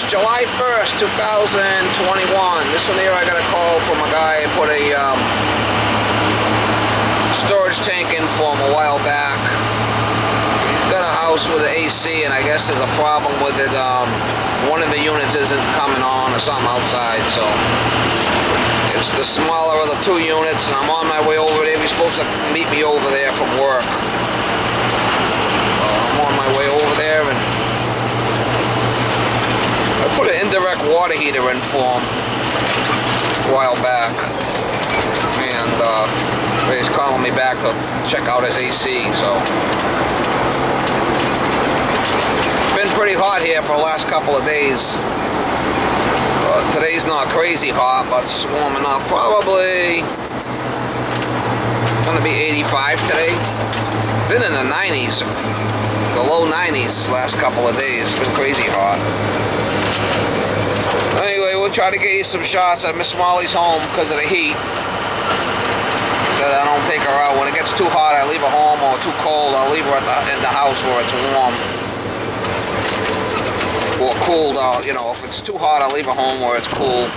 July 1st, 2021. This one here I got a call from a guy who put a storage tank in for him a while back. He's got a house with an AC, and I guess there's a problem with it. One of the units isn't coming on or something outside, so it's the smaller of the two units, and I'm on my way over there. He's supposed to meet me over there from work. I'm on my way over there, and I put an indirect water heater in for him a while back, and he's calling me back to check out his AC. So been pretty hot here for the last couple of days. Today's not crazy hot, but it's warm enough. Probably gonna be 85 today. Been in the 90s, the low 90s last couple of days. It's been crazy hot. Anyway, we'll try to get you some shots at Miss Molly's home because of the heat. Said I don't take her out. When it gets too hot, I leave her home, or too cold, I'll leave her in the house where it's warm. Or cooled out, you know, if it's too hot, I'll leave her home where it's cool.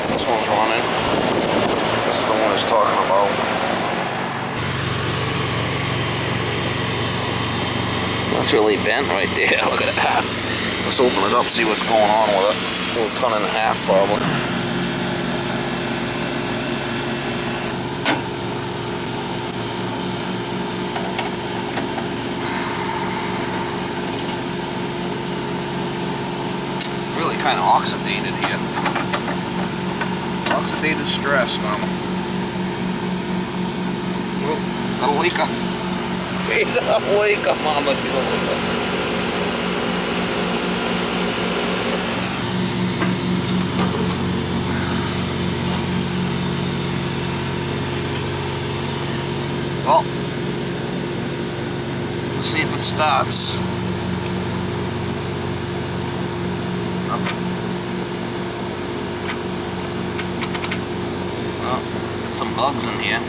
This one's running. This is the one he's talking about. That's really bent right there. Look at that. Let's open it up, see what's going on with it. A little ton and a half, probably. Really kind of oxidated here. Oxidated stress, mama. Oh, got a leaker. Hey, got a leaker, mama. Got a leaker. Well, let's see if it starts. Well, there's some bugs in here.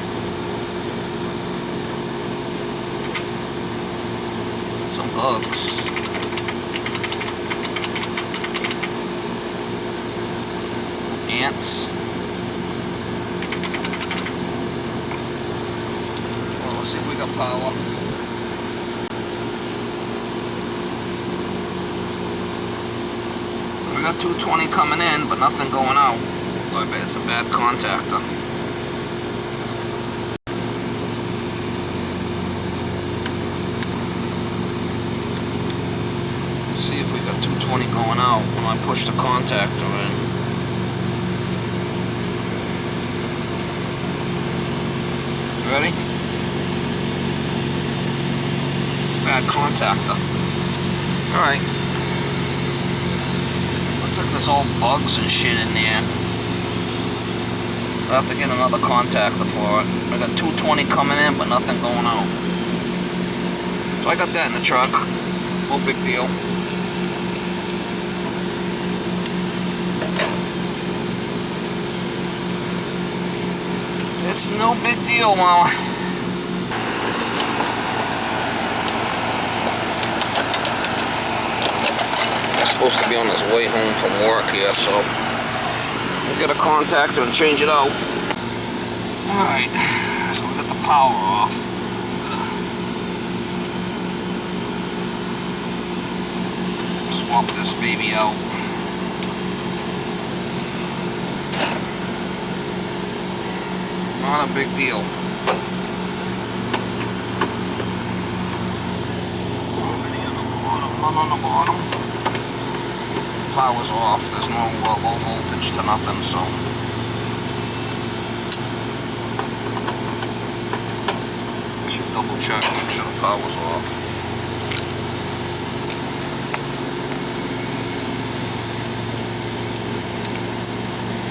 Some bugs. Ants. Well, let's see if we got power. We got 220 coming in, but nothing going out. I bet it's a bad contactor. Let's see if we got 220 going out when I push the contactor in. Ready? Bad contactor. Alright. Looks like there's all bugs and shit in there. I'll have to get another contactor for it. I got 220 coming in, but nothing going out. So I got that in the truck. No big deal. It's no big deal, Mama. I'm supposed to be on his way home from work here, so we'll get a contactor and change it out. Alright, so we got the power off. Swap this baby out. Not a big deal. None on the bottom. Power's off. There's no low voltage to nothing, so. I should double check, make sure the power's off.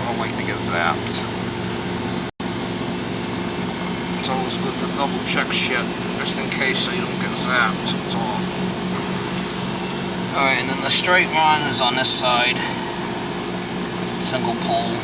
I don't like to get zapped. It's always good to double check shit, just in case so you don't get zapped. It's off. Alright, and then the straight run is on this side. Single pole.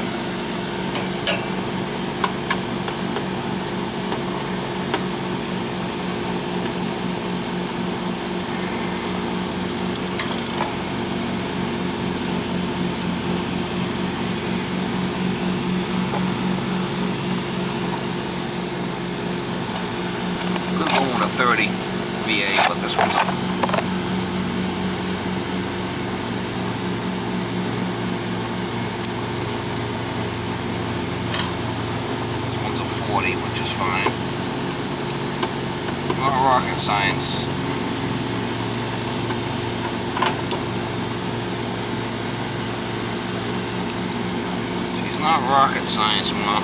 40, which is fine. Not rocket science. She's not rocket science, Ma.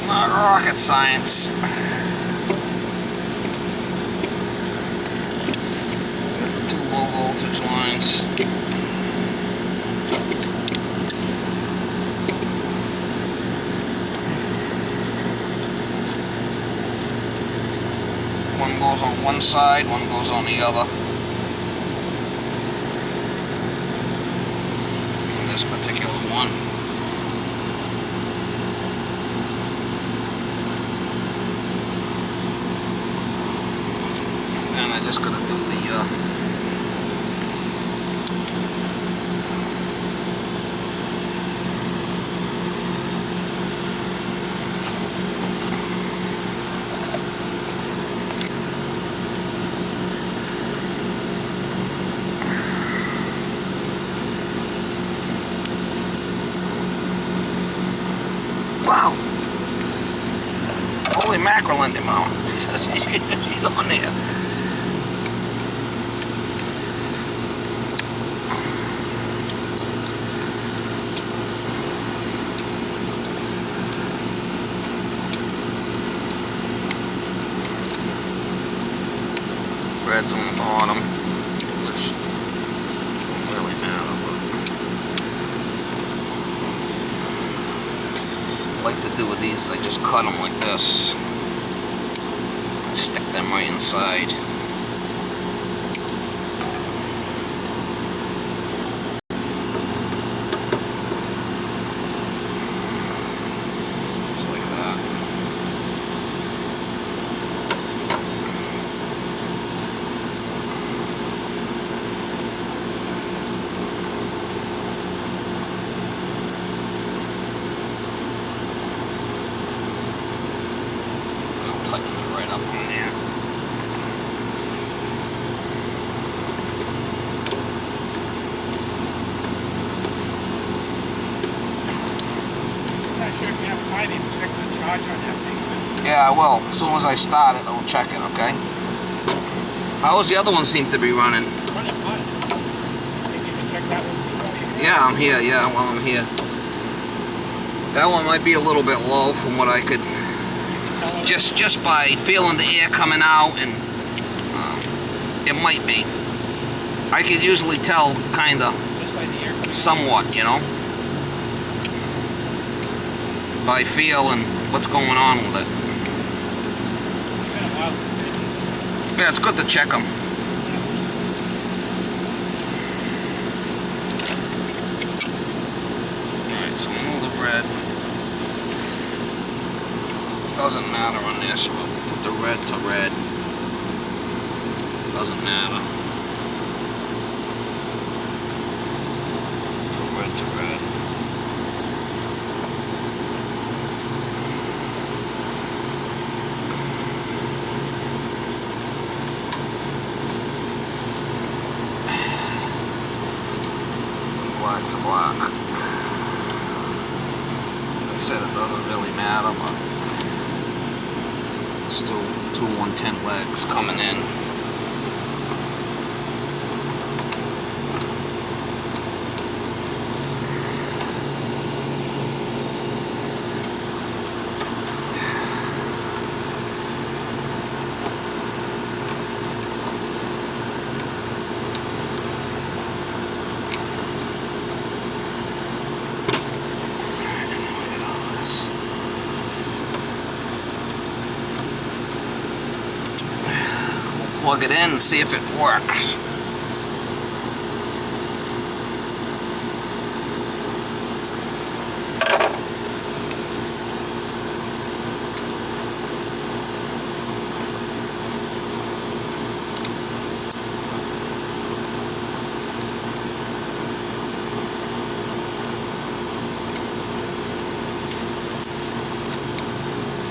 Not rocket science. Got the 2 low voltage lines. One goes on one side, one goes on the other. And this particular one. And I just gotta do the wow! Holy mackerel in the mouth. She's on there. Red's on the bottom, which don't really matter, but what I like to do with these is I just cut them like this and stick them right inside. Just like that. Tighten it right up on there. I'm not sure if you have time to check the charge on that thing. Yeah, I will. As soon as I start it, I'll check it, okay? How's the other one seem to be running? Running fine. Think you can check that one too? Yeah, I'm here. Yeah, while I'm here. That one might be a little bit low from what I could... Just by feeling the air coming out, and it might be. I could usually tell, kind of, somewhat, you know, by feel and what's going on with it. It's been a while since I did. Yeah, it's good to check them. Alright, so move the red. Doesn't matter on this, we'll put the red to red. Doesn't matter. Put red to red. Black to black. Like I said, it doesn't really matter, but still 2 110 legs coming in. plug it in and see if it works.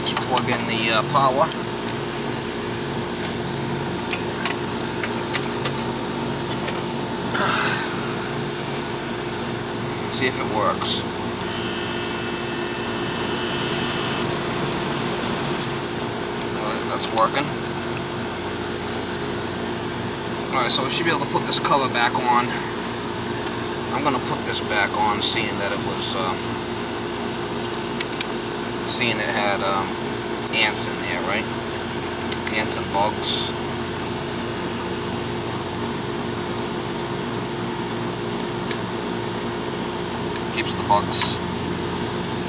Just plug in the power. See if it works. That's working. Alright, so we should be able to put this cover back on. I'm going to put this back on, seeing that it was, seeing it had ants in there, right? Ants and bugs.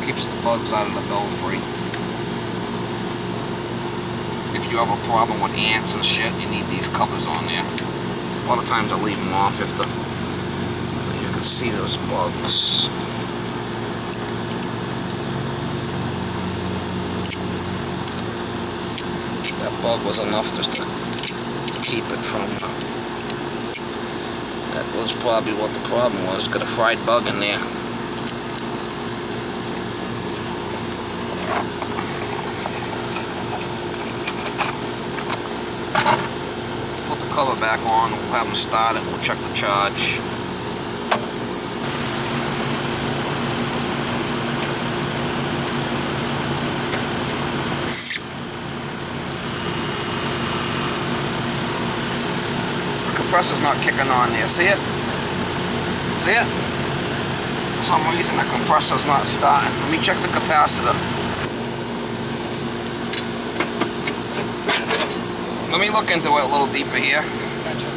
Keeps the bugs out of the belfry. If you have a problem with ants and shit, you need these covers on there. A lot of times I leave them off if you can see those bugs. That bug was enough just to keep it from. That was probably what the problem was. Got a fried bug in there. Cover back on, we'll have them start it, we'll check the charge. The compressor's not kicking on there, see it? See it? For some reason the compressor's not starting. Let me check the capacitor. Let me look into it a little deeper here. Gotcha.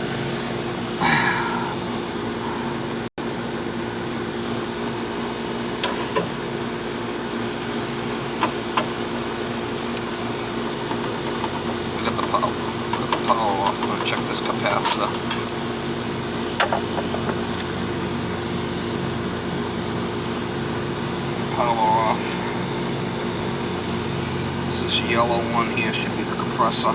We got the power off. I'm going to check this capacitor. Power off. This yellow one here should be the compressor.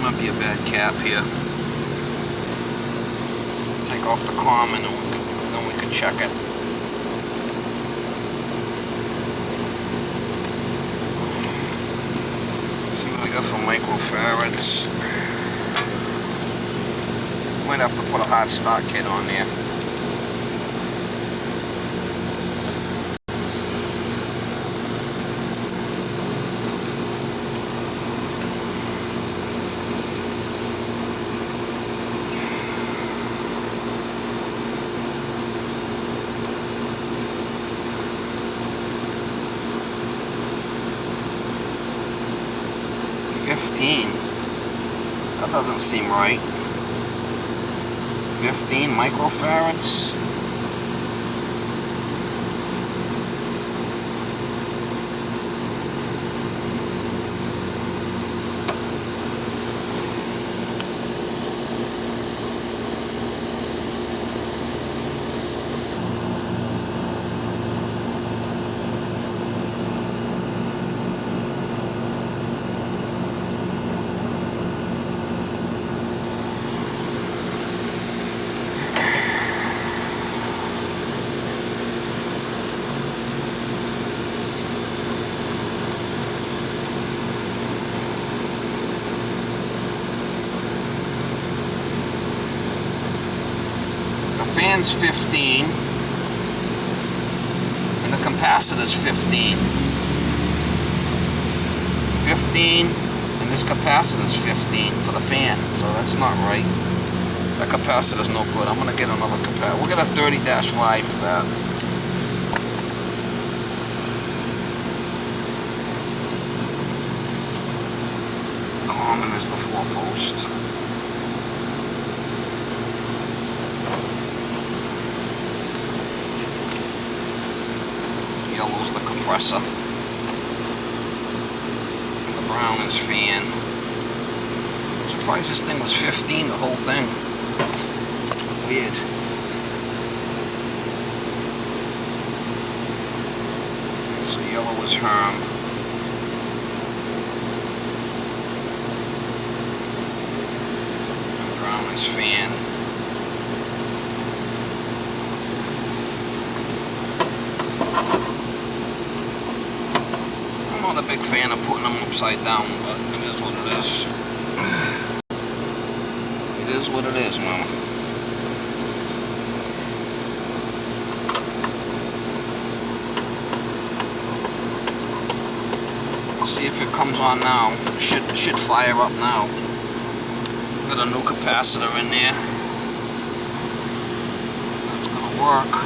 Might be a bad cap here. Take off the common and then we can check it. See what I got for microfarads. Might have to put a hard start kit on there. That doesn't seem right. 15 microfarads. Fan's 15 and the capacitor's 15. 15 and this capacitor's 15 for the fan, so that's not right. That capacitor's no good. I'm gonna get another capacitor. We'll get a 30-5 for that. Common is the 4-post. compressor. And the brown is fan. I'm surprised this thing was 15, the whole thing. Weird. So yellow is Herm. And brown is fan. I'm not a big fan of putting them upside down, but it is what it is. It is what it is, Mama. See if it comes on now. It should fire up now. Got a new capacitor in there. That's gonna work.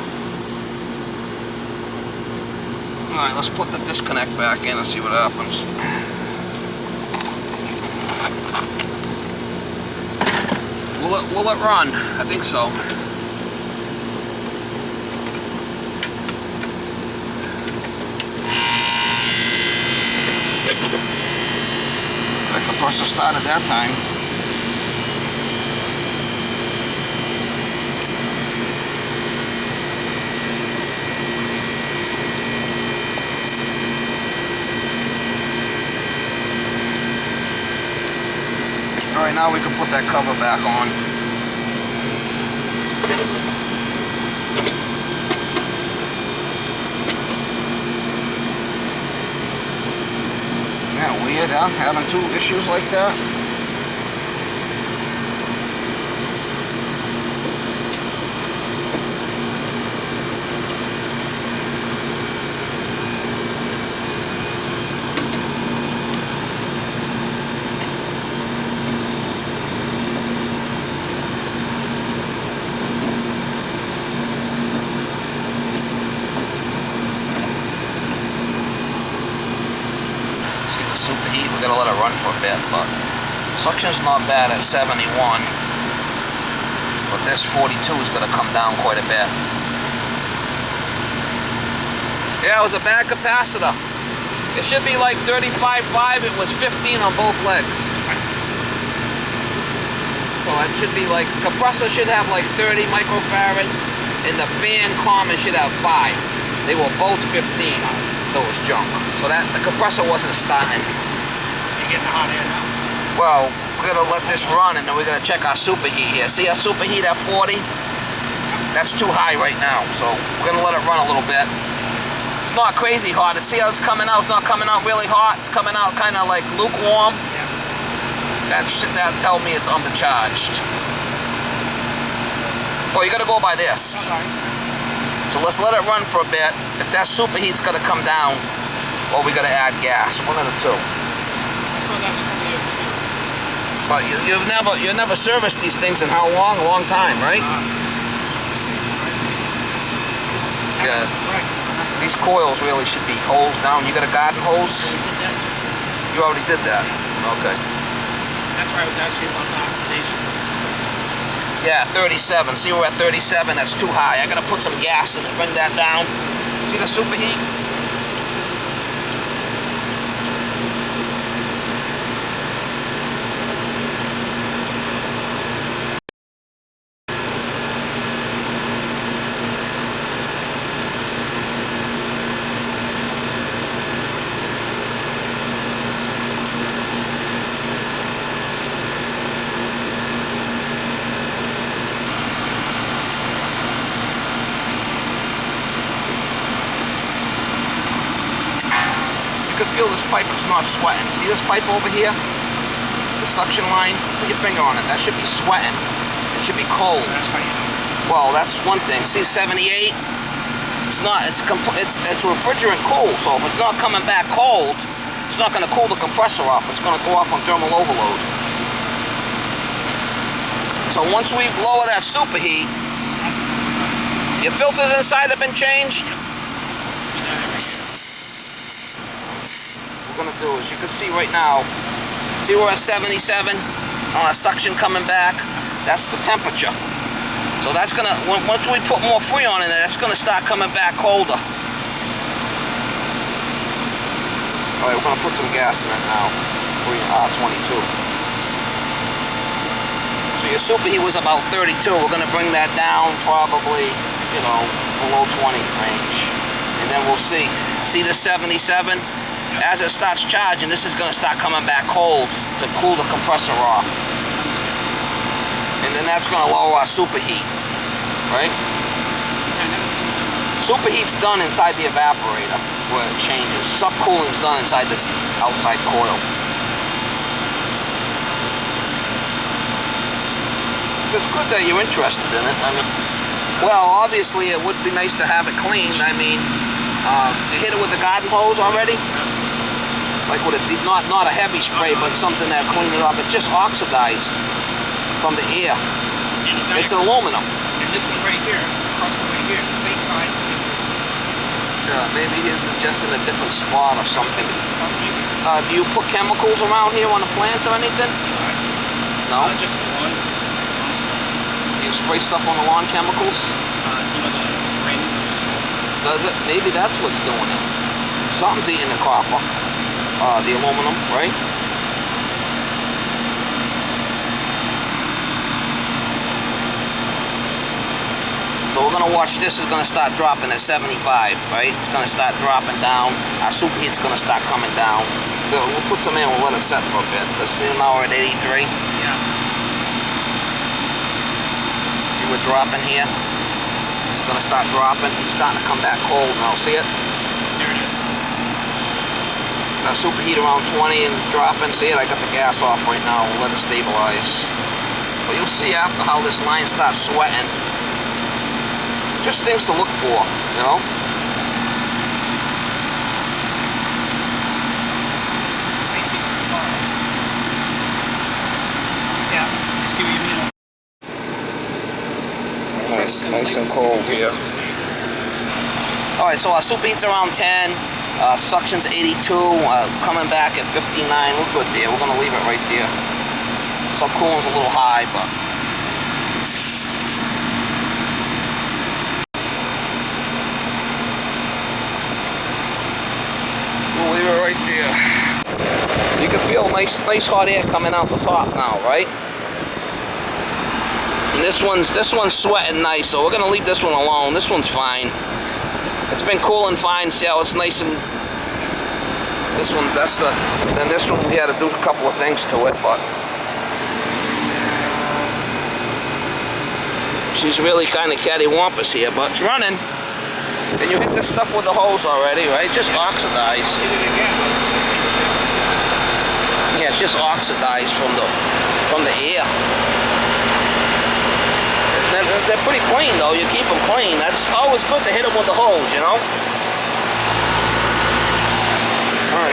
Alright, let's put the disconnect back in and see what happens. Will it run? I think so. The compressor started that time. Alright, now we can put that cover back on. Yeah, weird, huh? Having two issues like that. Superheat, we're gonna let it run for a bit, but suction's not bad at 71, but this 42 is gonna come down quite a bit. Yeah, it was a bad capacitor. It should be like 35.5, it was 15 on both legs. So it should be like, compressor should have like 30 microfarads, and the fan common should have 5. They were both 15. That was junk. So that the compressor wasn't starting. So you're getting hot air now? Well, we're gonna let this run and then we're gonna check our superheat here. See our superheat at 40? That's too high right now. So we're gonna let it run a little bit. It's not crazy hot. See how it's coming out? It's not coming out really hot. It's coming out kind of like lukewarm. Yeah. That tell me it's undercharged. Well, you gotta go by this. Okay. So let's let it run for a bit. If that superheat's gonna come down, or we gotta add gas, one of the two. But you've never serviced these things in how long? A long time, right? Yeah. These coils really should be hosed down. You got a garden hose? You already did that. Okay. That's why I was asking about the oxidation. Yeah, 37. See, we're at 37. That's too high. I gotta put some gas in it, bring that down. See the superheat? You can feel this pipe, it's not sweating. See this pipe over here? The suction line? Put your finger on it. That should be sweating. It should be cold. So that's how you know. Well, that's one thing. See 78? It's not, it's refrigerant cool, so if it's not coming back cold, it's not gonna cool the compressor off. It's gonna go off on thermal overload. So once we lower that superheat, your filters inside have been changed. What we're gonna do is, you can see right now, see we're at 77 on our suction coming back. That's the temperature. So that's gonna, once we put more Freon in it, that's gonna start coming back colder. Alright, we're gonna put some gas in it now. R22. So your superheat was about 32. We're gonna bring that down probably, you know, below 20 range. And then we'll see. See this 77? As it starts charging, this is gonna start coming back cold to cool the compressor off. And then that's gonna lower our superheat, right? Superheat's done inside the evaporator where it changes. Subcooling's done inside this outside coil. It's good that you're interested in it. I mean, well, obviously it would be nice to have it cleaned. I mean, you hit it with the garden hose already? Like with a, not a heavy spray, but something that cleaned it off. It just oxidized from the air. It's aluminum. And this one right here, across the way here, at the same time. Yeah, maybe his is just in a different spot or something. Do you put chemicals around here on the plants or anything? No? Just the one. You spray stuff on the lawn, chemicals? Does it? Maybe that's what's doing it. Something's eating the copper. The aluminum, right? So we're gonna watch this is gonna start dropping at 75, right? It's gonna start dropping down. Our superheat's gonna start coming down. We'll put some in, we'll let it set for a bit. Let's see, now we're at 83. Yeah. We're dropping here. It's gonna start dropping. It's starting to come back cold now. See it? There it is. Now superheat around 20 and dropping. See it? I got the gas off right now. We'll let it stabilize. But you'll see after how this line starts sweating. Just things to look for, you know? Same thing for the car. Yeah, you see what you mean? Nice and cold here. Alright, so our superheat's around 10, suction's 82, coming back at 59. We're good there. We're gonna leave it right there. Subcooling's a little high, but we'll leave it right there. You can feel nice hot air coming out the top now, right? And this one's sweating nice, so we're gonna leave this one alone. This one's fine. It's been cooling fine. See how it's nice and then this one we had to do a couple of things to it, but she's really kind of cattywampus here, but it's running. And you hit this stuff with the hose already, right? Just oxidize. Yeah, it's just oxidized from the air. They're pretty clean though. You keep them clean. That's always good to hit them with the hose, you know.